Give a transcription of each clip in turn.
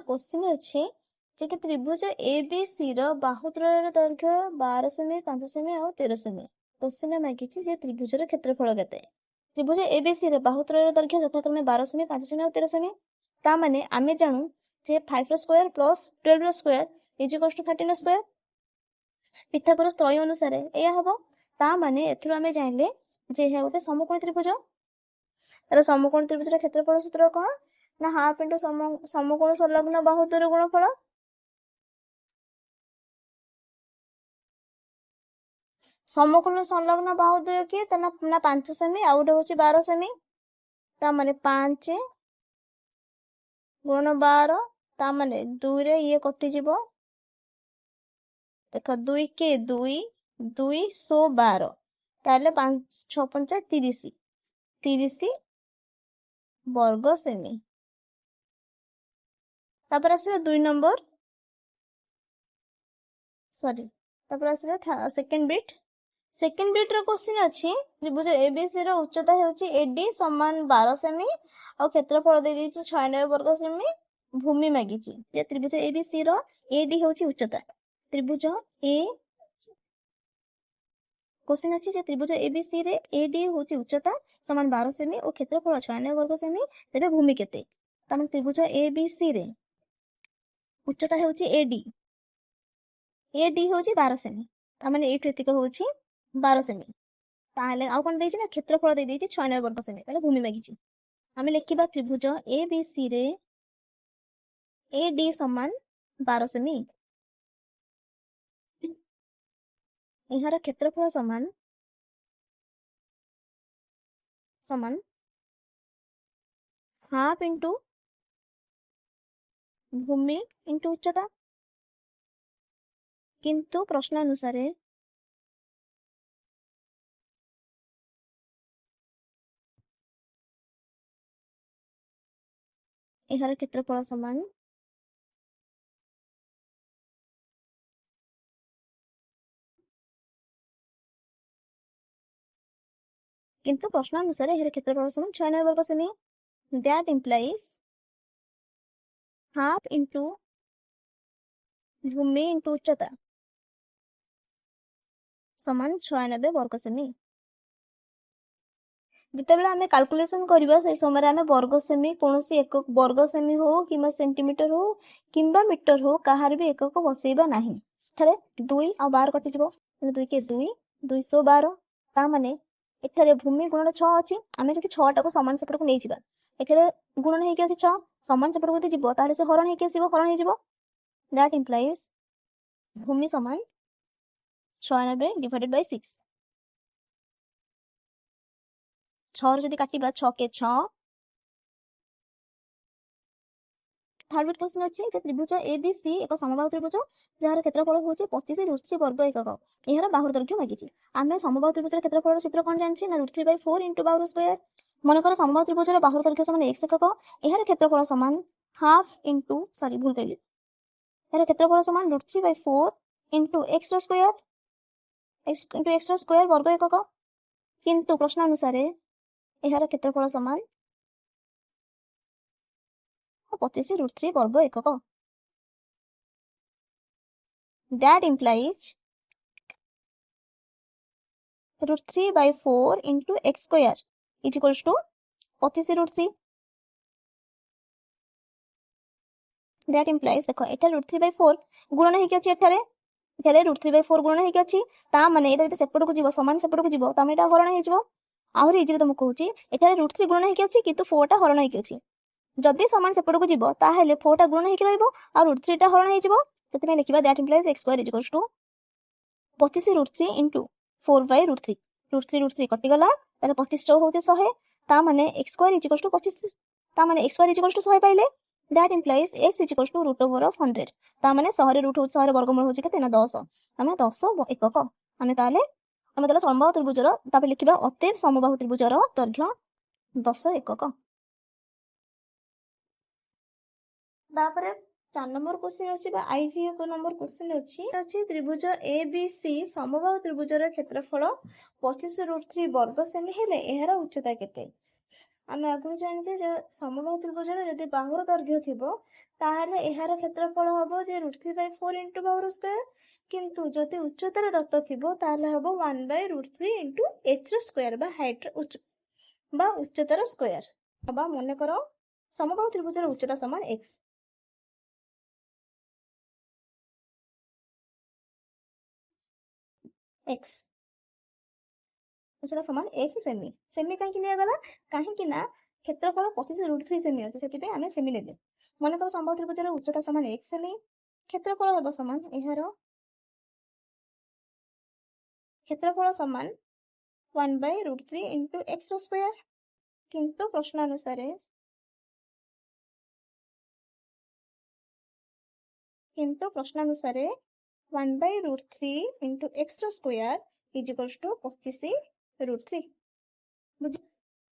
Question अच्छे जे कि त्रिभुज एबीसी बाहुत्रयर दैर्घ्य 12 सेमी 5 सेमी और 13 सेमी क्वेश्चन मागिଛି जे त्रिभुजर क्षेत्रफल केते त्रिभुज एबीसी बाहुत्रयर दैर्घ्य यथाक्रमे 12 सेमी 5 सेमी और 13 सेमी ता माने आमे जानू जे 5 रो स्क्वायर प्लस 12 रो स्क्वायर इज इक्वल्स टू 13 रो स्क्वायर पिथागोरस त्रय अनुसार एया हबो ता माने एथरो आमे जानले जे हे गोटे समकोण त्रिभुज तार समकोण त्रिभुजर क्षेत्रफल सूत्र कोन ना हाफ इंटू समकोण संलग्न बाहु द्वयर गुणफल समकोण संलग्न बाहु द्वय किए ना 5 सेमी आ गोटे होची 12 सेमी ता माने 5 गुण 12 ता माने 2 रे ये कटि जीवो देखो 2 के 2 212 ताले 5 6 5 30 30 वर्ग सेमी तापर आसे 2 नंबर सॉरी तापर आसे सेकंड बिट रो क्वेश्चन अछि त्रिभुज एबीसी रो उच्चता हेउची एडी समान 12 सेमी और क्षेत्रफल दे दैछि 96 वर्ग सेमी भूमि मागिछि जे त्रिभुज एबीसी रो एडी हेउची उच्चता त्रिभुज ए क्वेश्चन अछि जे त्रिभुज एबीसी रे एडी होची उच्चता समान 12 सेमी और क्षेत्रफल 96 वर्ग सेमी तेबे भूमि केते तमे त्रिभुज एबीसी रे उच्चता हेउची एडी होची 12 सेमी ता माने एठु एतिक होची 12 सेमी ताहले आ कोन देछि ना क्षेत्रफल दे देछि 96 वर्ग सेमी ताले भूमि मागिछि आमे लिखिबा त्रिभुज एबीसी रे एडी समान 12 सेमी एहार क्षेत्रफल समान हाफ इंटू भूमि इंटू उच्चता किंतु प्रश्न अनुसार एहार क्षेत्रफल समान किंतु प्रश्न अनुसार एहार क्षेत्रफल समान 96 वर्ग सेमी दैट इंप्लाइज हाफ इंटू भूमि इंटू उच्चता समान 96 वर्ग सेमी जितेबेले आमे कैलकुलेशन करबा से समय आमे वर्ग सेमी कोनोसी एकक वर्ग सेमी हो किबा सेंटीमीटर हो किबा मीटर हो कहार भी एकक बसेबा नाही एठारे 2 आ 12 कटि जबो 2 के 2 212 ता माने एठारे भूमि गुणन 6 अछि आमे जति 6 टा को समान सेपट को नै जिबा एठारे गुणन हे के अछि 6 समान सेपट को जिवो ताले से हरण हे के आसीबो हरण हे जिवो दैट इंप्लाइज भूमि समान 96 डिवाइडेड बाय 6 6 रो जदी काटिबा 6 के 6 थर्ड बिट क्वेश्चन अछि जे त्रिभुज एबीसी एक समबाहु त्रिभुज जहार क्षेत्रफल होचे 25 √3 वर्ग एकक एहर बाहुर दैर्घ्य मागिछि आमे समबाहु त्रिभुजर क्षेत्रफल सूत्र कोन जानछि ना √3/4 * बाहुर स्क्वायर मन कर समबाहु त्रिभुजर बाहुर दैर्घ्य समान x एकक एहर क्षेत्रफल समान हाफ इंटू सॉरी भूल कइली एहर क्षेत्रफल समान √3/4 * x रो स्क्वायर x * x रो स्क्वायर वर्ग एकक किंतु प्रश्न अनुसार एहर क्षेत्रफल समान 25 √3 वर्ग एकक that implies √3/4 * x square is equals to 25 √3 that implies देखो एटा √3/4 गुणन हे के अछि एठारे एठारे √3/4 गुणन हे के अछि ता माने एटा जते सेपट को जीवो समान सेपट को जीवो तामे एटा हरण हे जीवो आहुरी इजी तुम कहूची एठारे √3 गुणन हे के अछि किंतु 4 टा हरण हे के अछि जदि समान सेपट को जीवो ताहेले 4 टा गुणन हे के रहइबो आ √3 टा हरण हे जीवो जति में लिखिबा that implies x square is equals to 25 √3 * 4/√3 √3 कटि गला ताले 25 टा होते 100 ता माने x square is equals to 25 ता माने x square is equals to 100 पाइले that implies x is equals to √100 ता माने 100 रे रूट हो 100 रे वर्गमूल होची केते ना 10 ता माने 10 एकक आमे ताले समबाहु त्रिभुजर तापर लिखिबा अतएव समबाहु त्रिभुजर दैर्घ्य 10 एकक तापर 4 नंबर क्वेश्चन अछि बा आईवीए नंबर क्वेश्चन अछि त्रिभुज एबीसी समबाहु त्रिभुजर क्षेत्रफल 25 √3 वर्ग सेमी हेले एहर उच्चता केते ଆମେ ଆଗରୁ ଜାଣିଛେ ଯେ ସମବାହୁ ତ୍ରିଭୁଜର ଯଦି ବାହୁର ଦୈର୍ଘ୍ୟ ଥିବ ତାହେଲେ ଏହାର କ୍ଷେତ୍ରଫଳ ହବ ଯେ √3/4 ଇଣ୍ଟୁ ବାହୁର ସ୍କୋୟାର, କିନ୍ତୁ ଯଦି ଉଚ୍ଚତାର ଦତ୍ତ ଥିବ ତାହେଲେ ହବ 1/√3 ଇଣ୍ଟୁ ଏଚର ସ୍କୋୟାର ବା ହାଇଟ୍ର ଉଚ୍ଚତାର ସ୍କୋୟାର। ବା ମନେକର ସମବାହୁ ତ୍ରିଭୁଜର ଉଚ୍ଚତା ସମାନ x, ଉଚ୍ଚତା ସମାନ x ସେମି। ସେମି କାହିଁକି ନିଆଗଲା? କାହିଁକି ନା କ୍ଷେତ୍ରଫଳ 25√3 ସେମି ଅଛି, ସେଥିପାଇଁ ଆମେ ସେମି ନେଲେ। ମନେକର ସମବାହୁ ତ୍ରିଭୁଜର ଉଚ୍ଚତା ସମାନ x ସେମି, କ୍ଷେତ୍ରଫଳ ହେବ ସମାନ ଏହାର କ୍ଷେତ୍ରଫଳ ସମାନ 1/√3 ଇଣ୍ଟୁ x ର ସ୍କୋୟାର। କିନ୍ତୁ ପ୍ରଶ୍ନ ଅନୁସାରେ 1/√3 ଇଣ୍ଟୁ x ର ସ୍କୋୟାର ଇଜ ଇକ୍ୱାଲ୍ସ ଟୁ 25√3। ବୁଝି?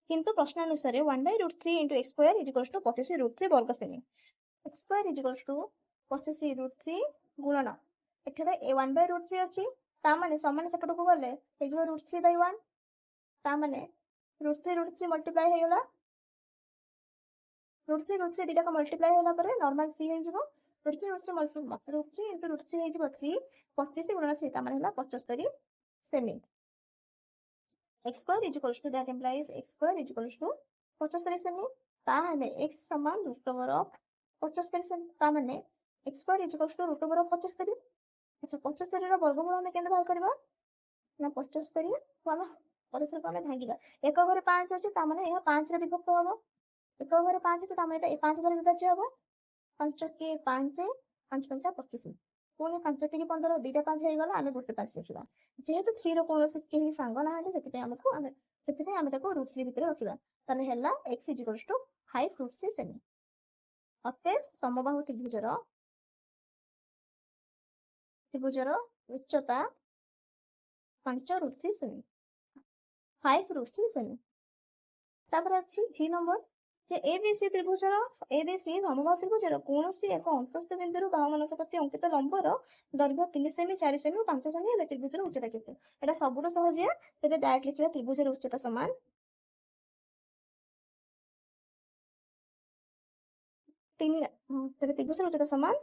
କିନ୍ତୁ ପ୍ରଶ୍ନ ଅନୁସାରେ 1/√3 into x square is equals to 25√3 ବର୍ଗ ସେମି। x square is equals to 25√3 ଗୁଣନ ଏଠାରେ 1/√3 ଅଛି, ତା ମାନେ ସମାନ ସେପଟକୁ ଗଲେ ହେଇଯିବ √3/1, ତା ମାନେ √3 ମଲ୍ଟିପ୍ଲାଏ ହେଇଗଲା, √3 ଦିଟାକ ମଲ୍ଟିପ୍ଲାଏ ହେଲା ପରେ ନର୍ମାଲ 3 ହେଇଯିବ। √3 ଇଣ୍ଟୁ √3 ହେଇଯିବ 3, 25 ଗୁଣନ 3 ତା ମାନେ ହେଲା 75 ସେମି। x square is equals to that implies x square is equals to 75 ସେମି। ତାହେଲେ x ସମାନ √75 ସେମି, ତା ମାନେ x square is equals to √75। ଆଚ୍ଛା 75 ର ବର୍ଗମୂଳ ଆମେ କେମିତି ବାହାର କରିବା? ନା 75 କୁ ଆମେ ଭାଙ୍ଗିବା। ଏକ ଘରେ 5 ଅଛି, ତା ମାନେ ଏହା 5 ରେ ବିଭକ୍ତ ହବ। ଏକ ଘରେ 5 ଅଛି, ତା ମାନେ ଏଟା 5 ଦ୍ୱାରା ବିଭାଜ୍ୟ ହବ। 5 କି 5, 5 5 25, ପୁଣି 5 କି 15, ଦିଟା 5 ହେଇଗଲା, ଆମେ ଗୋଟେ 5 ଲେଖିବା। ଯେହେତୁ 3 ର କୌଣସି କେହି ସାଙ୍ଗ ନାହାନ୍ତି, ସେଥିପାଇଁ ଆମେ ତାକୁ √3 ଭିତରେ ରଖିବା। ତାହେଲେ ହେଲା x ଇଜ ଇକ୍ୱାଲ୍ସ ଟୁ 5√3 ସେମି। ଅତଏବ ସମବାହୁ ତ୍ରିଭୁଜର ଉଚ୍ଚତା 5√3 ସେମି, 5√3 ସେମି। ତାପରେ ଅଛି ଭି ନମ୍ବର, ଯେ ABC ସମବାହୁ ତ୍ରିଭୁଜର କୌଣସି ଏକ ଅନ୍ତସ୍ଥ ବିନ୍ଦୁରୁ ବାହୁମାନଙ୍କ ପ୍ରତି ଅଙ୍କିତ ଲମ୍ବର ଦୈର୍ଘ୍ୟ 3 ସେମି, 4 ସେମି ଓ 5 ସେମି ହେଲେ ତ୍ରିଭୁଜର ଉଚ୍ଚତା କେତେ? ଏଟା ସବୁଠୁ ସହଜିଆ, ତେବେ ଡାଇରେକ୍ଟ ଲେଖିବା ତ୍ରିଭୁଜର ଉଚ୍ଚତା ସମାନ ତେବେ ତ୍ରିଭୁଜର ଉଚ୍ଚତା ସମାନ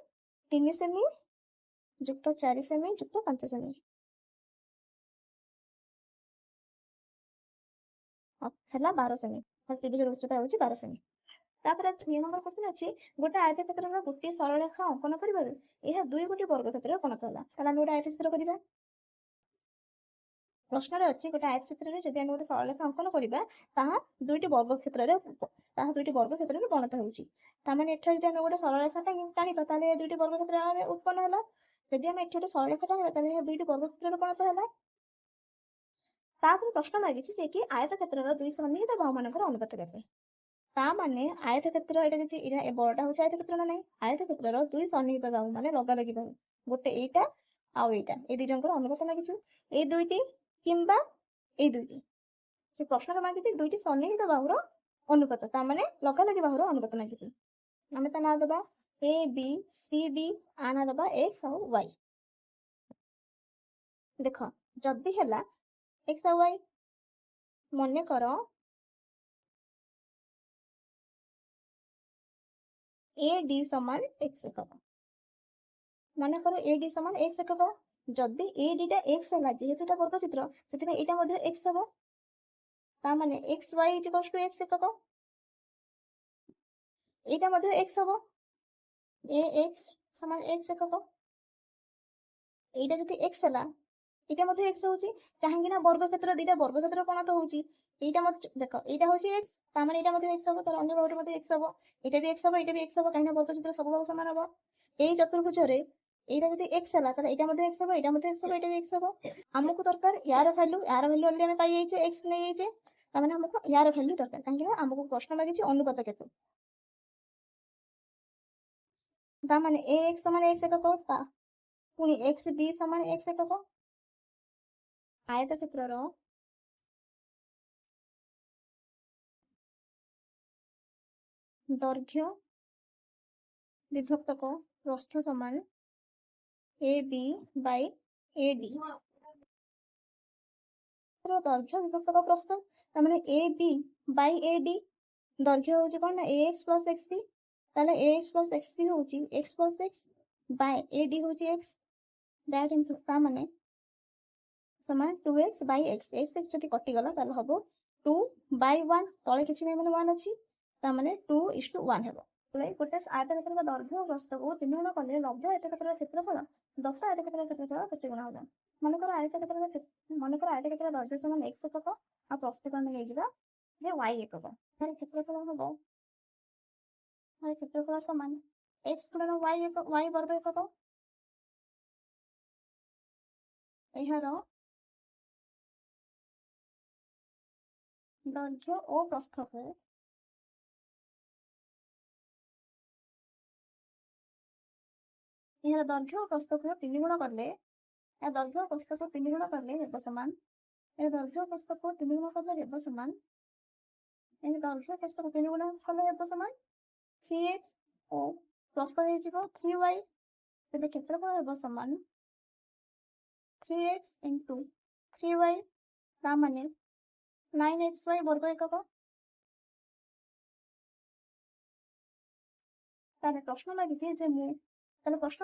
3 ସେମି ଯୁକ୍ତ 4 ସେମି ଯୁକ୍ତ 5 ସେମି ହେଲା 12 ସେମି। ତ୍ରିଭୁଜର ଉଚ୍ଚତା ହେଉଛି 12 ସେମି। ତାପରେ 2 ନମ୍ବର କ୍ୱେଶ୍ଚନ ଅଛି, ଗୋଟେ ଆୟତକ୍ଷେତ୍ରର ଗୋଟିଏ ସରଳରେଖା ଅଙ୍କନ କରିବାରୁ ଏହା 2 ଗୋଟି ବର୍ଗକ୍ଷେତ୍ରରେ ପରିଣତ ହେଲା। ତାହେଲେ ଆମେ ଗୋଟେ ଆୟତକ୍ଷେତ୍ର କରିବା। ପ୍ରଶ୍ନରେ ଅଛି ଗୋଟେ ଆୟତକ୍ଷେତ୍ରରେ ଯଦି ଆମେ ଗୋଟେ ସରଳରେଖା ଅଙ୍କନ କରିବା ତାହା 2ଟି ବର୍ଗକ୍ଷେତ୍ରରେ ପରିଣତ ହେଉଛି। ତାମାନେ ଏଠାରେ ଯଦି ଆମେ ଗୋଟେ ସରଳରେଖା ଟାଣିବା ତାହେଲେ 2ଟି ବର୍ଗକ୍ଷେତ୍ର ଉତ୍ପନ୍ନ ହେଲା। ଯଦି ଆମେ ଏଠି ଗୋଟେ ସରଳରେଖା ଟାଣିବା ତାହେଲେ 2ଟି ବର୍ଗକ୍ଷେତ୍ରରେ ପରିଣତ ହେଲା। ତାପରେ ପ୍ରଶ୍ନ ମାଗିଛି ଯେ କି ଆୟତକ୍ଷେତ୍ରର 2 ସନ୍ନିହିତ ବାହୁମାନଙ୍କର ଅନୁପାତ କେତେ? ତା ମାନେ ଆୟତକ୍ଷେତ୍ର ଏଇଟା ଯଦି ଏଇଟା ବଡଟା ହଉଛି ଆୟତକ୍ଷେତ୍ର ନା ନାହିଁ, ଆୟତକ୍ଷେତ୍ରର 2 ସନ୍ନିହିତ ବାହୁ ମାନେ ଲଗାଲଗି ବାହୁ, ଗୋଟେ ଏଇଟା ଆଉ ଏଇଟା, ଏଇ ଦି ଜଣଙ୍କର ଅନୁପାତ ମାଗିଛି। ଏଇ 2ଟି କିମ୍ବା ଏଇ 2ଟି, ସେ ପ୍ରଶ୍ନରେ ମାଗିଛି 2ଟି ସନ୍ନିହିତ ବାହୁର ଅନୁପାତ, ତା ମାନେ ଲଗାଲଗି ବାହୁର ଅନୁପାତ ମାଗିଛି। ଆମେ ତା ନାଁ ଦେବା ଏ ବି ସି ଡି, ଆ ନାଁ ଦେବା x ଆଉ y। ଦେଖ ଯଦି ହେଲା x ଆଉ y, ମନେକର AD ସମାନ x ଏକକ, ମନେକର AD ସମାନ x ଏକକ। ଯଦି AD ଟା x ହେଲା, ଯେହେତୁ ଏଟା ବର୍ଗଚିତ୍ର ସେଥିପାଇଁ ଏଇଟା ମଧ୍ୟ x ହେବ, ତା ମାନେ xy is equals to x ଏକକ। ଏଇଟା ମଧ୍ୟ x ହେବ, ax ସମାନ x ଏକକ। ଏଇଟା ଯଦି x ହେଲା, ଏଇଟା ମଧ୍ୟ x ହଉଛି, କାହିଁକି ନା ବର୍ଗକ୍ଷେତ୍ର ଦିଟା ବର୍ଗକ୍ଷେତ୍ର ପରିଣତ ହଉଛି। ଏଇଟା ଦେଖ ଏଇଟା ହଉଛି x, ତା ମାନେ ଏଇଟା ମଧ୍ୟ x ହବ, ତାର ଅନ୍ୟ ବାହୁଟି ମଧ୍ୟ x ହବ, ଏଇଟା ବି x ହବ, ଏଇଟା ବି x ହବ, କାହିଁକି ନା ବର୍ଗଚିତ୍ର ସବୁ ବାହୁ ସମାନ ହବ। ଏଇ ଚତୁର୍ଭୁଜରେ ଏଇଟା ଯଦି x ହେଲା ତାହେଲେ ଏଇଟା ମଧ୍ୟ x ହବ, ଏଇଟା ମଧ୍ୟ x ହବ, ଏଇଟା ବି x ହବ। ଆମକୁ ଦରକାର ୟାର ଭ୍ୟାଲୁ ଅଲରେଡି ଆମେ ପାଇଯାଇଛେ, x ନେଇଯାଇଛେ, ତାମାନେ ଆମକୁ ୟାର ଭ୍ୟାଲୁ ଦରକାର, କାହିଁକି ନା ଆମକୁ ପ୍ରଶ୍ନ ମାଗିଛି ଅନୁପାତ କେତେ। ତା ମାନେ ax ସମାନ x ଏକକ, ପୁଣି xb ସମାନ x ଏକକ। ଆୟତକ୍ଷେତ୍ରର ଦୈର୍ଘ୍ୟ ବିଭକ୍ତକ ପ୍ରସ୍ଥ ସମାନ AB ବାଇ AD। ଦୈର୍ଘ୍ୟ ବିଭକ୍ତକ ପ୍ରସ୍ଥ, ତାମାନେ AB ବାଇ AD ଦୈର୍ଘ୍ୟ ହେଉଛି କ'ଣ ନା ax ପ୍ଲସ୍ xb, ତାହେଲେ ax ପ୍ଲସ୍ xb ହେଉଛି x plus x Bai ad ହେଉଛି x, ଦ୍ୟାଟ୍ ଇନ୍ ତା ମାନେ ସମାନ 2x ବାଇ x, x ଯଦି କଟିଗଲା ତାହେଲେ ହବ 2 ବାଇ 1, ତଳେ କିଛି ନାହିଁ ମାନେ 1 ଅଛି, ତା ମାନେ 2:1 ହେବ। ଗୋଟେ ଆୟତକ୍ଷେତ୍ରର ଦୈର୍ଘ୍ୟ ଓ ପ୍ରସ୍ଥକୁ 3 ଗୁଣ କଲେ ଲବ୍ଧ ଆୟତକ୍ଷେତ୍ରର କ୍ଷେତ୍ରଫଳ ଦତ୍ତ ଆୟତକ୍ଷେତ୍ରର କ୍ଷେତ୍ରଫଳ କେତେ ଗୁଣ ହେବ? ମନେକର ଆୟତକ୍ଷେତ୍ରର ଦୈର୍ଘ୍ୟ ସମାନ x ଏକକ ଆଉ ପ୍ରସ୍ଥକୁ ଆମେ ନେଇଯିବା ଯେ y ଏକକ। ତାର କ୍ଷେତ୍ରଫଳ ହବ, କ୍ଷେତ୍ରଫଳ ସମାନ x ଗୁଣନ y ବର୍ଗ ଏକକ। ଏହାର ଦୈର୍ଘ୍ୟ ଓ ପ୍ରସ୍ଥକୁ ଦୈର୍ଘ୍ୟ ଓ ପ୍ରସ୍ଥକୁ 3 ଗୁଣ କଲେ, ଦୈର୍ଘ୍ୟ ଓ ପ୍ରସ୍ଥକୁ 3 ଗୁଣ କଲେ ହେବ ସମାନ, ଦୈର୍ଘ୍ୟ ଓ ପ୍ରସ୍ଥକୁ 3 ଗୁଣ କଲେ ହେବ ସମାନ, ଦୈର୍ଘ୍ୟ ପ୍ରସ୍ଥକୁ 3 ଗୁଣ କଲେ ହେବ ସମାନ 3x ଓ ପ୍ରସ୍ଥ ହେଇଯିବ 3y, ତେବେ କ୍ଷେତ୍ରଫଳ ହେବ ସମାନ 3x into 3y, ତା ମାନେ 9xy ବର୍ଗ ଏକକ। ତାହେଲେ ପ୍ରଶ୍ନ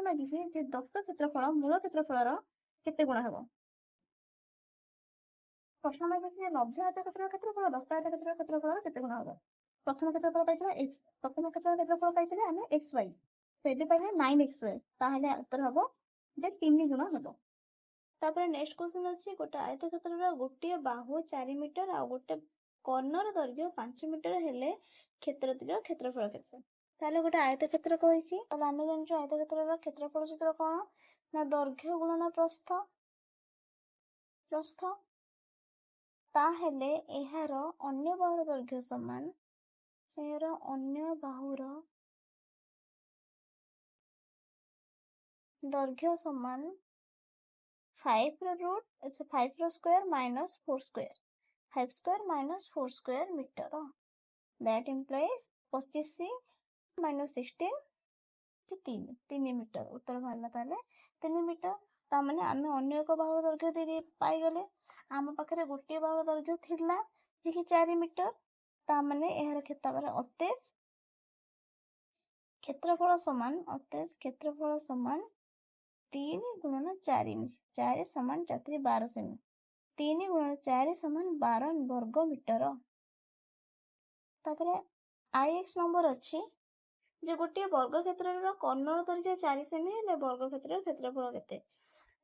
ଲାଗିଛି ଯେ ଦତ୍ତ କ୍ଷେତ୍ରଫଳ ମୂଳ କ୍ଷେତ୍ରଫଳର କେତେ ଗୁଣ ହେବ? ପ୍ରଶ୍ନ ଲାଗିଛି ଯେ ଲବ୍ଧ ଆୟତକ୍ଷେତ୍ରର କ୍ଷେତ୍ରଫଳ ଦତ୍ତ ଆୟତକ୍ଷେତ୍ରର କ୍ଷେତ୍ରଫଳର କେତେ ଗୁଣ ହେବ? ପ୍ରଥମ କ୍ଷେତ୍ରଫଳ ପାଇଥିଲା x, ପ୍ରଥମ କ୍ଷେତ୍ରଫଳ ପାଇଥିଲେ ଆମେ xy, ତ ଏବେ ପାଇଲେ 9xy, ତାହେଲେ ଉତ୍ତର ହବ ଯେ 3 ଗୁଣ ହେବ। ତାପରେ ନେକ୍ସଟ କ୍ୱେଶ୍ଚନ ଅଛି, ଗୋଟେ ଆୟତକ୍ଷେତ୍ରର ଗୋଟିଏ ବାହୁ 4 ମିଟର ଆଉ ଗୋଟେ କର୍ଣ୍ଣର ଦୈର୍ଘ୍ୟ 5 ମିଟର ହେଲେ କ୍ଷେତ୍ରଟିର କ୍ଷେତ୍ରଫଳ କେତେ? ତାହେଲେ ଗୋଟେ ଆୟତକ୍ଷେତ୍ର କହିଛି, ତାହେଲେ ଆମେ ଜାଣିଛୁ ଆୟତକ୍ଷେତ୍ରର କ୍ଷେତ୍ରଫଳ ସୂତ୍ର କ'ଣ ନା ଦୈର୍ଘ୍ୟ ଗୁଣନ ପ୍ରସ୍ଥ, ତାହେଲେ ଏହାର ଅନ୍ୟ ବାହୁର ଦୈର୍ଘ୍ୟ ସମାନ, ଅନ୍ୟ ବାହୁର ଦୈର୍ଘ୍ୟ ସମାନ 5 ର square minus 4 square, 5 square minus 4 square metre, that implies 25 minus 16 3 metre, ଉତ୍ତର ବାହାରିଲା ତାହେଲେ 3 ମିଟର। ତାମାନେ ଆମେ ଅନ୍ୟ ଏକ ବାହୁର ଦୈର୍ଘ୍ୟ ପାଇଗଲେ, ଆମ ପାଖରେ ଗୋଟିଏ ବାହୁର ଦୈର୍ଘ୍ୟ ଥିଲା ଯେ କି 4 ମିଟର, ତାମାନେ ଏହାର କ୍ଷେତ୍ରଫଳ ସମାନ 3 ଗୁଣନ 4, 4 ସମାନ 4 12 ସେମି, 3 ଗୁଣନ 4 ସମାନ 12 ବର୍ଗ ମିଟର। ତାପରେ ix ନମ୍ବର ଅଛି ଯେ ଗୋଟିଏ ବର୍ଗକ୍ଷେତ୍ରର କର୍ଣ୍ଣର ଦୈର୍ଘ୍ୟ 4 ସେମି ହେଲେ ବର୍ଗକ୍ଷେତ୍ରର କ୍ଷେତ୍ରଫଳ କେତେ?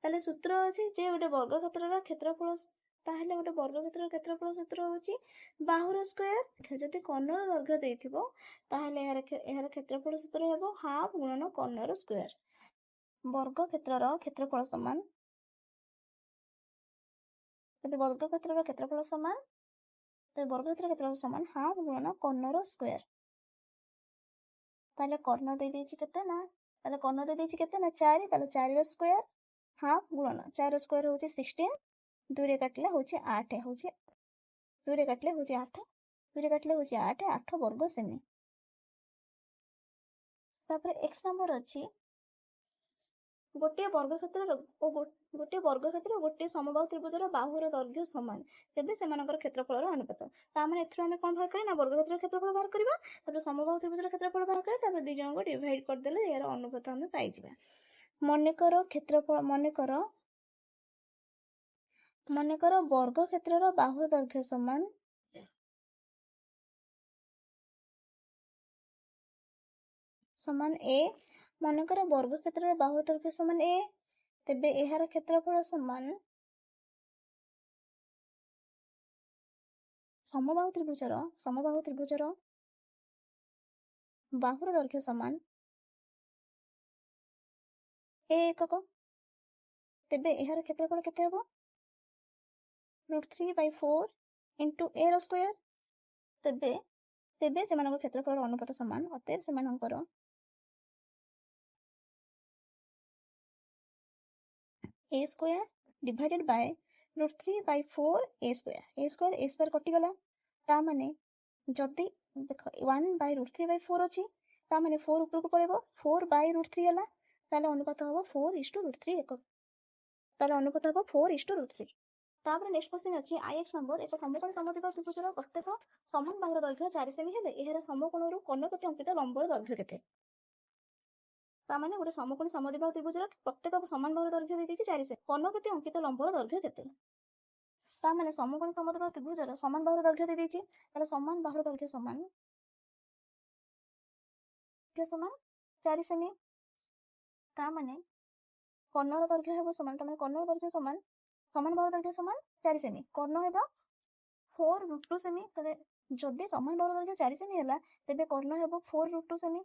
ତାହେଲେ ସୂତ୍ର ଅଛି ଯେ ଗୋଟେ ବର୍ଗକ୍ଷେତ୍ରର କ୍ଷେତ୍ରଫଳ, ତାହେଲେ ଗୋଟେ ବର୍ଗକ୍ଷେତ୍ରର କ୍ଷେତ୍ରଫଳ ସୂତ୍ର ହେଉଛି ବାହୁର ସ୍କୋୟାର, ଯଦି କର୍ଣ୍ଣର ଦୈର୍ଘ୍ୟ ଦେଇଥିବ ତାହେଲେ ଏହାର କ୍ଷେତ୍ରଫଳ ସୂତ୍ର ହେବ ହାଫ୍ ଗୁଣନ କର୍ଣ୍ଣର ସ୍କୋୟାର। ବର୍ଗକ୍ଷେତ୍ରର କ୍ଷେତ୍ରଫଳ ସମାନ, ଯଦି ବର୍ଗକ୍ଷେତ୍ରର କ୍ଷେତ୍ରଫଳ ସମାନ, ତେବେ ବର୍ଗକ୍ଷେତ୍ରର କ୍ଷେତ୍ରଫଳ ସମାନ ହାଫ୍ ଗୁଣନ କର୍ଣ୍ଣର ସ୍କୋୟାର। ତାହେଲେ କର୍ଣ୍ଣ ଦେଇଦେଇଛି କେତେ ନା 4, ତାହେଲେ 4 ର ସ୍କୋୟାର ହାଫ୍ ଗୁଣନ 4 ର ସ୍କୋୟାର ହେଉଛି 16, 2ରେ କାଟିଲେ ହେଉଛି 8, 2ରେ କାଟିଲେ ହେଉଛି 8 ବର୍ଗ ସେମି। ତାପରେ x ନମ୍ବର ଅଛି, ଗୋଟିଏ ବର୍ଗକ୍ଷେତ୍ର ଗୋଟିଏ ସମବାହୁ ତ୍ରିଭୁଜର ବାହୁର ଦୈର୍ଘ୍ୟ ସମାନ, ତେବେ ସେମାନଙ୍କର କ୍ଷେତ୍ରଫଳର ଅନୁପାତ। ତାମାନେ ଏଥିରୁ ଆମେ କ'ଣ ବାହାର କରିବା ନା ବର୍ଗକ୍ଷେତ୍ରର କ୍ଷେତ୍ରଫଳ ବାହାର କରିବା, ତାପରେ ସମବାହୁ ତ୍ରିଭୁଜର କ୍ଷେତ୍ରଫଳ ବାହାର କରିବା, ତାପରେ ଦୁଇ ଜଣଙ୍କୁ ଡିଭାଇଡ୍ କରିଦେଲେ ଏହାର ଅନୁପାତ ଆମେ ପାଇଯିବା। ମନେକର ବର୍ଗକ୍ଷେତ୍ରର ବାହୁର ଦୈର୍ଘ୍ୟ ସମାନ a, ମନେକର ବର୍ଗକ୍ଷେତ୍ରର ବାହୁର ଦୈର୍ଘ୍ୟ ସମାନ a, ତେବେ ଏହାର କ୍ଷେତ୍ରଫଳ ସମାନ ସମବାହୁ ତ୍ରିଭୁଜର ବାହୁର ଦୈର୍ଘ୍ୟ ସମାନ a ଏକକ, ତେବେ ଏହାର କ୍ଷେତ୍ରଫଳ କେତେ ହେବ? √3/4 into a ର ସ୍କୋୟାର, ତେବେ ସେମାନଙ୍କ କ୍ଷେତ୍ରଫଳର ଅନୁପାତ ସମାନ, ଅତଏବ ସେମାନଙ୍କର a square divided by √3/4 a square କଟିଗଲା, ତା ମାନେ ଯଦି ଦେଖ 1/√3/4 ଅଛି, ତା ମାନେ 4 ଉପରକୁ ପଳେଇବ, 4/√3 ହେଲା, ତାହେଲେ ଅନୁପାତ ହେବ 4:√3 ଏକକ, ତାହେଲେ ଅନୁପାତ ହେବ 4:√3। ତାପରେ ନେକ୍ସଟ କ୍ୱେଶ୍ଚିନ୍ ଅଛି IX ନମ୍ବର ଏକ ସମକୋଣ ସମଦ୍ୱିବାହୁ ତ୍ରିଭୁଜର ପ୍ରତ୍ୟେକ ସମାନ ବାହୁର ଦୈର୍ଘ୍ୟ 4 ସେମି ହେଲେ ଏହାର ସମକୋଣରୁ କୋଣ ପ୍ରତି ଅଙ୍କିତ ଲମ୍ବର ଦୈର୍ଘ୍ୟ କେତେ? ତାମାନେ ଗୋଟେ ସମକୋଣ ସମଦ୍ୱିବାହୁ ତ୍ରିଭୁଜର ପ୍ରତ୍ୟେକ ସମାନ ବାହୁର ଦୈର୍ଘ୍ୟ ଦେଇଛି 4 ସେମି, କୋଣ ପ୍ରତି ଅଙ୍କିତ ଲମ୍ବର ଦୈର୍ଘ୍ୟ କେତେ? ତାମାନେ ସମକୋଣ ସମଦ୍ୱିବାହୁ ତ୍ରିଭୁଜର ସମାନ ବାହୁର ଦୈର୍ଘ୍ୟ ଦେଇଛି, ତାହେଲେ ସମାନ ବାହୁର ଦୈର୍ଘ୍ୟ ସମାନ 4 ସେମି। ତାମାନେ କୋଣର ଦୈର୍ଘ୍ୟ ହେବ ସମାନ, ତାମାନେ କୋଣର ଦୈର୍ଘ୍ୟ ସମାନ ବାହୁର ଦୈର୍ଘ୍ୟ ସମାନ 4 ସେମି, କୋଣ ହେବ 4√2 ସେମି। ତେବେ ଯଦି ସମାନ ବାହୁର ଦୈର୍ଘ୍ୟ 4 ସେମି ହେଲା ତେବେ କୋଣ ହେବ 4√2 ସେମି।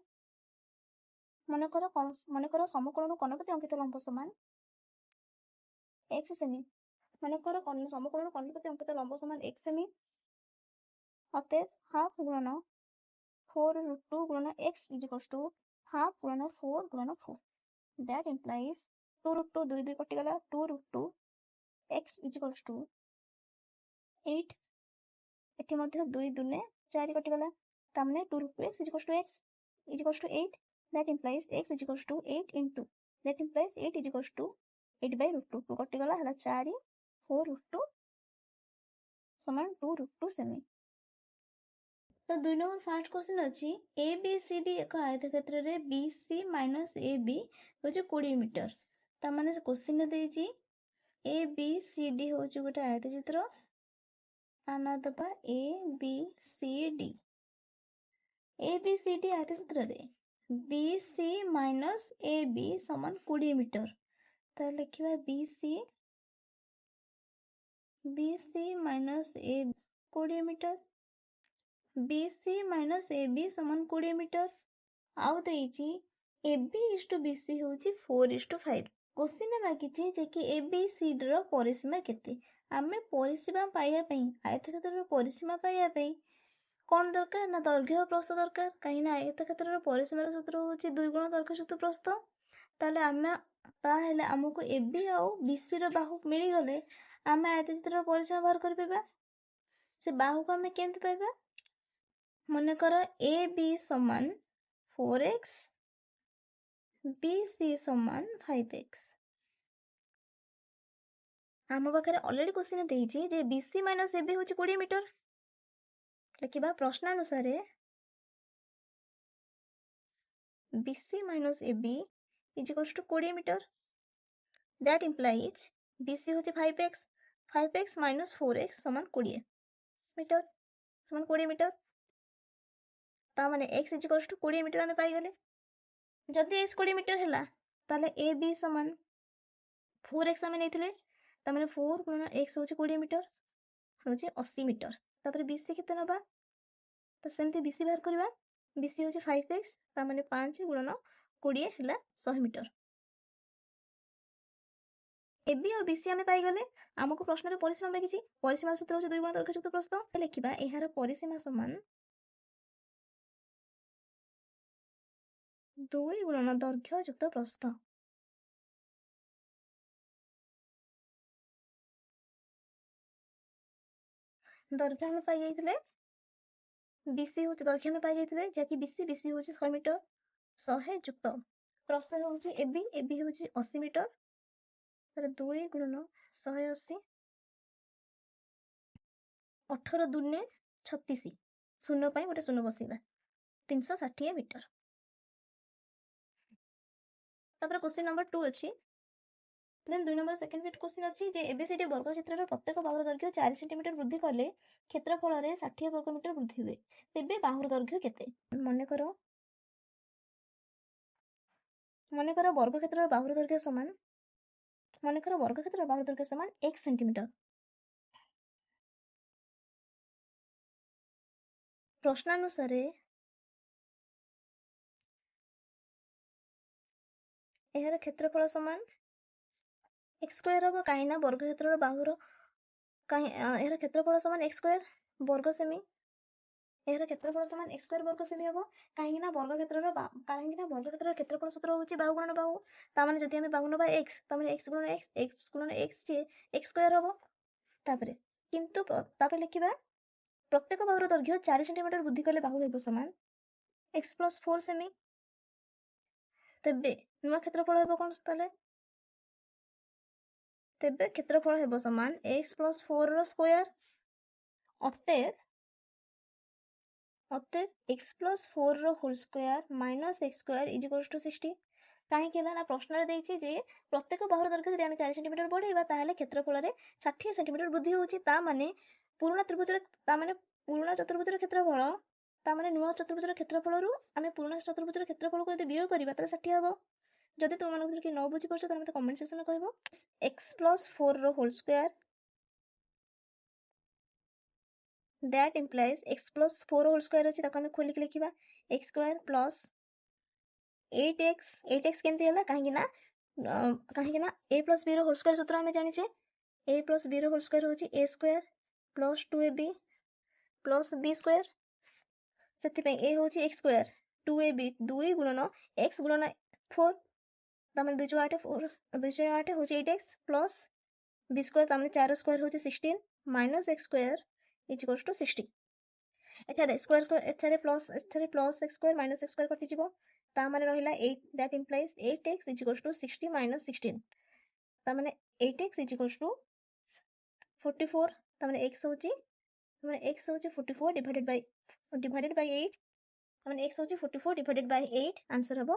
ମନେକର ସମକୋଣରୁ କୋଣ ପ୍ରତି ଅଙ୍କିତ ଲମ୍ବ ସମାନ x ସେମି। ମନେକର ସମକୋଣରୁ କୋଣ ପ୍ରତି ଅଙ୍କିତ ଲମ୍ବ ସମାନ x ସେମି, ଅତଏବ ହାଫ ଗୁଣନ 4√2 ଗୁଣନ x = ହାଫ ଗୁଣନ 4 ଗୁଣନ 4। That implies 2√2 2 2 କଟିଗଲା, 2√2 x = 8। ଏଠି ମଧ୍ୟ 2 2 4 କଟିଗଲା, ତାମାନେ 2√2 x = 8। That implies x = 8 into, that implies 8 = 8/√2 କଟିଗଲା, ହେଲା 4 4√2 ସମାନ 2√2 ସେମି। ତ 2 ନମ୍ବର ଫାର୍ଷ୍ଟ क्वेश्चन ଅଛି ABCD ଏକ ଆୟତକ୍ଷେତ୍ରରେ BC - AB ହେଉଛି 20 ମିଟର। ତାମାନେ क्वेश्चन ଦେଇଛି ABCD ହେଉଛି ଗୋଟେ ଆୟତଚିତ୍ର, ନାଁ ଦେବା ABCD। ABCD ଆୟତଚିତ୍ରରେ BC - AB ସମାନ 20 ମିଟର। ତାହେଲେ ଲେଖିବା BC - AB 20 metre. BC - AB ସମାନ 20 ମିଟର। ଆଉ ଦେଇଛି AB/BC ହେଉଛି 4:5। क्वेश्चन ମାଗିଛି ଯେ କି ABCD ର ପରିସୀମା କେତେ? ଆମେ ପରିସୀମା ପାଇବା ପାଇଁ, ଆୟତକ୍ଷେତ୍ରର ପରିସୀମା ପାଇବା ପାଇଁ କ'ଣ ଦରକାର ନା ଦୈର୍ଘ୍ୟ ଓ ପ୍ରସ୍ଥ ଦରକାର। କାହିଁକିନା ଆୟତକ୍ଷେତ୍ରର ପରିସୀମାର ସୂତ୍ର ହେଉଛି 2 ଗୁଣ ଦୈର୍ଘ୍ୟ ଯୁକ୍ତ ପ୍ରସ୍ଥ। ତାହେଲେ ଆମକୁ AB ଆଉ BC ର ବାହୁ ମିଳିଗଲେ ଆମେ ଆୟତଚିତ୍ରର ପରିସୀମା ବାହାର କରିପାରିବା। ସେ ବାହୁକୁ ଆମେ କେମିତି ପାଇବା? ମନେକର AB ସମାନ 4x, BC ସମାନ 5x। ଆମ ପାଖରେ ଅଲରେଡି क्वेश्चन ଦେଇଛି ଯେ BC - AB ହେଉଛି 20 ମିଟର। ଲେଖିବା ପ୍ରଶ୍ନାନୁସାରେ BC - AB = 20 metre. That implies BC ହେଉଛି 5x, 5x - 4x ସମାନ 20 ମିଟର, ସମାନ 20 ମିଟର। ତାମାନେ x = 20 ମିଟର ଆମେ ପାଇଗଲେ। ଯଦି x 20 ମିଟର ହେଲା ତାହେଲେ AB ସମାନ 4x ଆମେ ନେଇଥିଲେ, ତାମାନେ 4 ଗୁଣନ x ହେଉଛି 20 ମିଟର, ହେଉଛି 80 ମିଟର। ତାପରେ BC କେତେ ନେବା? ତ ସେମିତି BC ବାହାର କରିବା। BC ହେଉଛି 5x, ତାମାନେ 5 ଗୁଣନ 20 ହେଲା 100 ମିଟର। AB ଆଉ BC ଆମେ ପାଇଗଲେ। ଆମକୁ ପ୍ରଶ୍ନରେ ପରିସୀମା ମାଗିଛି, ପରିସୀମାର ସୂତ୍ର ହେଉଛି 2 ଗୁଣ ଦୈର୍ଘ୍ୟ ଯୁକ୍ତ ପ୍ରସ୍ଥ। ଲେଖିବା ଏହାର ପରିସୀମା ସମାନ 2 ଗୁଣନ ଦୈର୍ଘ୍ୟ ଯୁକ୍ତ ପ୍ରସ୍ଥ। ଦୈର୍ଘ୍ୟ ଆମେ ପାଇଯାଇଥିଲେ, BC ହେଉଛି ଦୈର୍ଘ୍ୟ ଆମେ ପାଇଯାଇଥିଲେ, ଯାହାକି BC ହେଉଛି 100 ମିଟର। 100 ଯୁକ୍ତ ପ୍ରସ୍ଥ ହେଉଛି AB ହେଉଛି 80 ମିଟର। ତାହେଲେ 2 ଗୁଣନ 180, 18 2 36, ଶୂନ ପାଇଁ ଗୋଟେ ଶୂନ ବସେଇବା, 360 ମିଟର। ତାପରେ क्वेश्चन नंबर 2 ଅଛି। Then 2 number second fit question ଅଛି ଯେ ABCD ବର୍ଗଚିତ୍ରର ପ୍ରତ୍ୟେକ ବାହୁର ଦୈର୍ଘ୍ୟ 4 ସେଣ୍ଟିମିଟର ବୃଦ୍ଧି କଲେ କ୍ଷେତ୍ରଫଳରେ 60 ବର୍ଗ ମିଟର ବୃଦ୍ଧି ହୁଏ। ତେବେ ବାହୁର ଦୈର୍ଘ୍ୟ କେତେ? ମନେକର ବର୍ଗକ୍ଷେତ୍ରର ବାହୁର ଦୈର୍ଘ୍ୟ ସମାନ, x ସେଣ୍ଟିମିଟର। ପ୍ରଶ୍ନାନୁସାରେ ଏହାର କ୍ଷେତ୍ରଫଳ ସମାନ x² ହେବ, କାହିଁକିନା ବର୍ଗକ୍ଷେତ୍ରର ବାହୁର ଏହାର କ୍ଷେତ୍ରଫଳ ସମାନ x² ବର୍ଗ ସେମି। ଏହାର କ୍ଷେତ୍ରଫଳ ସମାନ x² ବର୍ଗ ସେମି ହେବ, କାହିଁକିନା ବର୍ଗକ୍ଷେତ୍ରର କ୍ଷେତ୍ରଫଳ ସୂତ୍ର ହେଉଛି ବାହୁ ଗୁଣନ ବାହୁ। ତାମାନେ ଯଦି ଆମେ ବାହୁ ନେବା x, ତାମାନେ x ଗୁଣନ x ଯେ x² ହେବ। ତାପରେ ଲେଖିବା ପ୍ରତ୍ୟେକ ବାହୁର ଦୈର୍ଘ୍ୟ 4 ସେଣ୍ଟିମିଟର ବୃଦ୍ଧି କଲେ ବାହୁ ହେବ ସମାନ x + 4 ସେମି। ତେବେ ନୂଆ କ୍ଷେତ୍ରଫଳ ହେବ କ'ଣ? ତାହେଲେ ତେବେ କ୍ଷେତ୍ରଫଳ ହେବ ସମାନ x ପ୍ଲସ୍ 4 ର ସ୍କୋୟାର। ଅତଏବ x ପ୍ଲସ୍ 4 ର whole square minus x square is equals to 60। କାହିଁକି ହେଲା ନା ପ୍ରଶ୍ନରେ ଦେଇଛି ଯେ ପ୍ରତ୍ୟେକ ବାହୁର ଦୈର୍ଘ୍ୟ ଯଦି ଆମେ 4 ସେଣ୍ଟିମିଟର ବଢ଼େଇବା ତାହେଲେ କ୍ଷେତ୍ରଫଳରେ 60 ସେଣ୍ଟିମିଟର ବୃଦ୍ଧି ହେଉଛି। ତା ମାନେ ପୁରୁଣା ଚତୁର୍ଭୁଜର କ୍ଷେତ୍ରଫଳ ନୂଆ ଚତୁର୍ଭୁଜର କ୍ଷେତ୍ରଫଳରୁ ଆମେ ପୁରୁଣା ଚତୁର୍ଭୁଜର କ୍ଷେତ୍ରଫଳକୁ ଯଦି ବିয়োଗ କରିବା ତାହେଲେ 60 ହେବ। ଯଦି ତୁମମାନଙ୍କ ଭିତରୁ କିଏ ନ ବୁଝିପାରୁଛ ତାହେଲେ ମୋତେ କମେଣ୍ଟ ସେକ୍ସନରେ କହିବ। x ପ୍ଲସ୍ 4 ର whole square that implies x plus 4 whole square ଅଛି ତାକୁ ଆମେ ଖୋଲିକି ଲେଖିବା x square plus 8x କେମିତି ହେଲା କାହିଁକି ନା a plus b ର whole square ସୂତ୍ର ଆମେ ଜାଣିଛେ a plus b ର whole square ହେଉଛି a square plus 2ab plus b square। ସେଥିପାଇଁ a ହେଉଛି x square 2ab 2 ଗୁଣନ x ଗୁଣନ 4 ତାମାନେ 2 8 4 2 8 ହେଉଛି 8x plus b square ତାମାନେ 4 square ହେଉଛି 16 minus x square is equals to 60। एठारे plus x square minus x square कटिଯିବ ता माने रहिला 8 that implies 8x is equals to 60 minus 16 ता माने 8x is equals to 44 ता माने x होची 44 divided by 8 ता माने x होची 44 divided by 8 आंसर हबो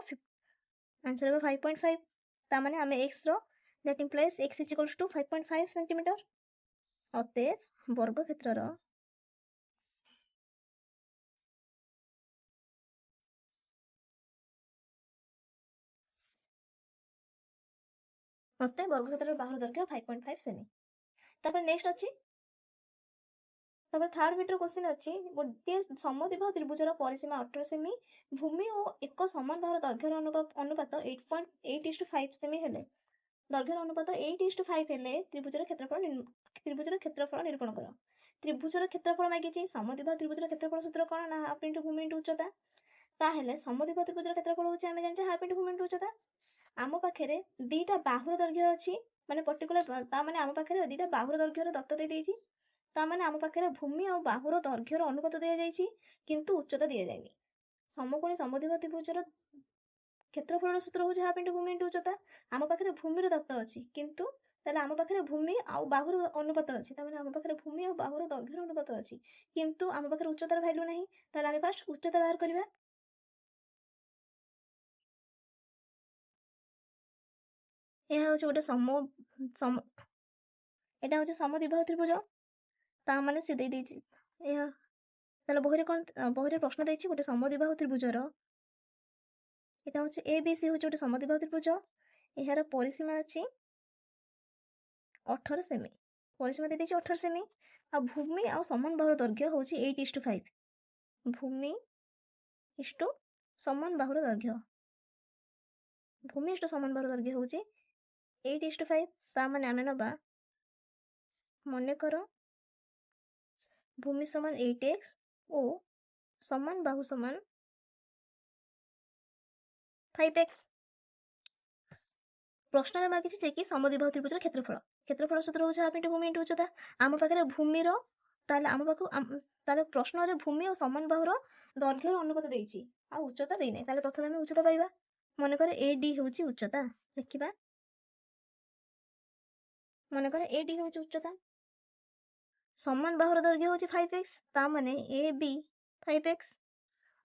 5.5 ता माने हमें x रो that implies x is equals to 5.5 centimetre. अतएव वर्ग क्षेत्रर बाहुर दैर्घ्य 5.5 सेमी। तापर नेक्स्ट अछि तापर थर्ड मीटर क्वेश्चन अछि गोटे समद्विबाहु त्रिभुजर परिसीमा 18 सेमी भूमि और एक समान बाहुर दैर्घ्यर अनुपात 8:5 सेमी हेले दैर्घ्यर अनुपात 8:5 हेले त्रिभुजर क्षेत्रफल निरूपण करो। त्रिभुजर क्षेत्रफल मागिछि समद्विबाहु त्रिभुजर क्षेत्रफल सूत्र कोन ना हाफ इनटू भूमि इनटू उच्चता ताहेले समद्विबाहु त्रिभुजर क्षेत्रफल होछि आमे जानि हाफ इनटू भूमि इनटू उच्चता। आम पाखे दीटा बाहुर दैर्घ्य अच्छी माने पर्टिकुलर ताने आम पाखे दीटा बाहुर दैर्घ्यर दत्त दे देइछि ताने आम पाखे भूमि और बाहुर दैर्घ्यर अनुपात दिया जाइछि किंतु उच्चता दिया जाइनि। समकोणी समद्विबाहु त्रिभुजर क्षेत्रफल सूत्र होछि हाफ इनटू भूमि इनटू उच्चता। आम पाखे भूमिर दत्त अछि किंतु ताले आम पाखे भूमि और बाहुर अनुपात अछि ताने आम पाखे भूमि और बाहुर दैर्घ्यर अनुपात अछि किंतु आम पाखे उच्चतार वैल्यू नहीं ताले आम फास्ट उच्चता बाहर करिबा। यह हूँ गोटे एटा हूँ समद्विबाहु त्रिभुज ता माने से दे देछि यह ताले बहिरे कोन बहिरे प्रश्न देछि गोटे समद्विबाहु त्रिभुजर एटा हूँ ABC हूँ गोटे समद्विबाहु त्रिभुज यार परिसीमा अछि 18 सेमी परिसीमा दे देछि 18 सेमी आ भूमि आ समान बाहुर दैर्घ्य हूँ 8:5 भूमि इष्टु समान बाहुर दैर्घ्य भूमि इष्टु समान बाहुर दैर्घ्य हूँ 8:5 ता माने आमे नबा मने करो भूमि समान 8x और समान बाहु समान 5x। प्रश्न में मागिछि जे कि समद्विबाहु त्रिभुजर क्षेत्रफल सूत्र होछि हाफ इनटू भूमि इनटू उच्चता। आम पाखरे भूमिर ताले आम पाखु ताले प्रश्न रे भूमि और समान बाहुर दैर्घ्यर अनुपात देइछि आ उच्चता देइ नै ताले प्रथमे हम उच्चता पाइबा मने करे AD होछि उच्चता लिखिबा मने करे AD होछि उच्चता समान बाहुर दैर्घ्य होछि 5x ता माने AB 5x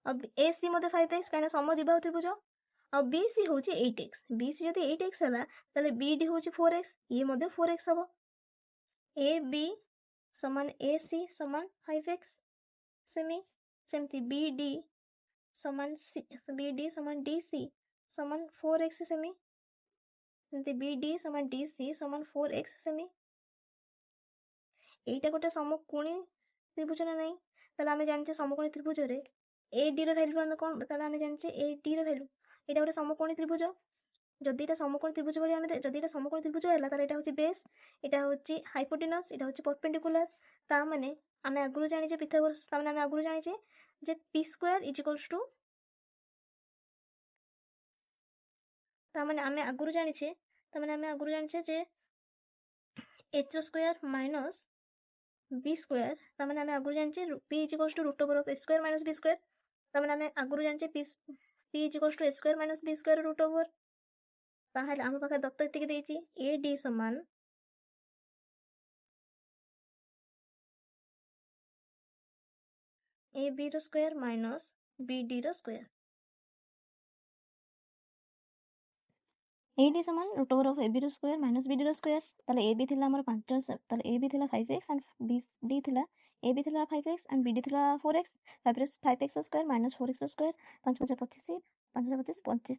अब AC मते 5x काने समद्विबाहु त्रिभुज अब BC होछि 8x BC जदि 8x हला ताले BD होछि 4x ये मते 4x हबो AB समान AC समान 5x सेमी सेमति BD समान DC समान 4x सेमी सेमति BD समान DC समान 4x सेमी। एटा गोटे समकोणी त्रिभुज ना नहीं ताले आमे जानिछे समकोणी त्रिभुज रे AD रो वैल्यू आमे कोन ताले आमे जानिछे AD रो वैल्यू एटा गोटे समकोणी त्रिभुज जदि एटा समकोणी त्रिभुज भली आमे जदि एटा समकोणी त्रिभुज हला ताले एटा होची बेस एटा होची हाइपोटेनस एटा होची परपेंडिकुलर ता माने आमे आगुरु जानिछे पिथागोरस ता माने आमे आगुरु जानिछे जे p square is equals to ता माने आमे आगुरु जानिछे जे h square minus b square ता माने आमे आगुरु जानिछे p is equals to root over of a square minus b square ता माने आमे आगुरु जानिछे p is equals to a square minus b square root over ताहेले आम पाखे दत्त एतिके देइछि AD समान ए बी रो स्क्वायर माइनस बी डी रो स्क्वायर एडी समान root over of A B रो स्क्वायर माइनस बी डी रो स्क्वायर ताले ए बी थिला हमर 5 ताले ए बी थिला 5x एंड बी डी थिला ए बी थिला 5x एंड बी डी थिला 4x 5x square minus 4x square 5 5 25 5 25 25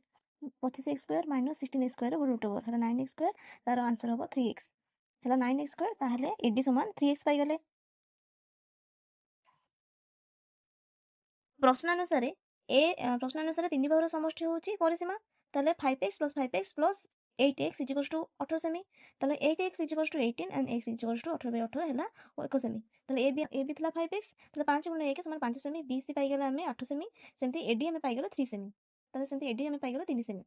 25x square minus 16x square root over हला 9x स्क्वायर तार आंसर हो 3x हला 9x स्क्वायर ताहले AD समान 3x पाई गले प्रश्नानुसार प्रश्नानुसार 3 बाहुर समष्टि होउची परिसीमा ताले 5x plus 5x plus 8x is equals to 18 semi ताले 8x is equals to 18 and x is equals to 18 by 18 हैला 1 सेमी ताले a b थिला 5x ताले 5 गुणा 1 समान 5 सेमी b c पाई गेला हमें 8 सेमी सेमती ad हमें पाई गेला 3 सेमी ताले सेमती ad हमें पाई गेला 3 सेमी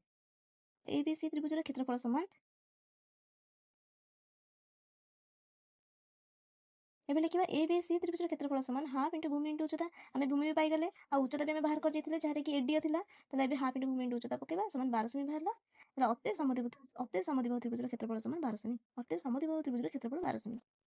a b c त्रिभुजर क्षेत्रफल समान एबे लिखिबा ए बी सी त्रिभुजर क्षेत्रफल समान हाफ इंटू भूमि इंटू उच्चता आमे भूमि भी पाई गले आ उच्चता भी आमे बाहर कर जैथिले जहारे कि एडी थिला तले एबे हाफ इंटू भूमि इंटू उच्चता पकेबा समान 12 सेमी बाहरला तले अत्ते समद्विबाहु त्रिभुजर क्षेत्रफल समान 12 सेमी अत्ते समद्विबाहु त्रिभुजर क्षेत्रफल 12 सेमी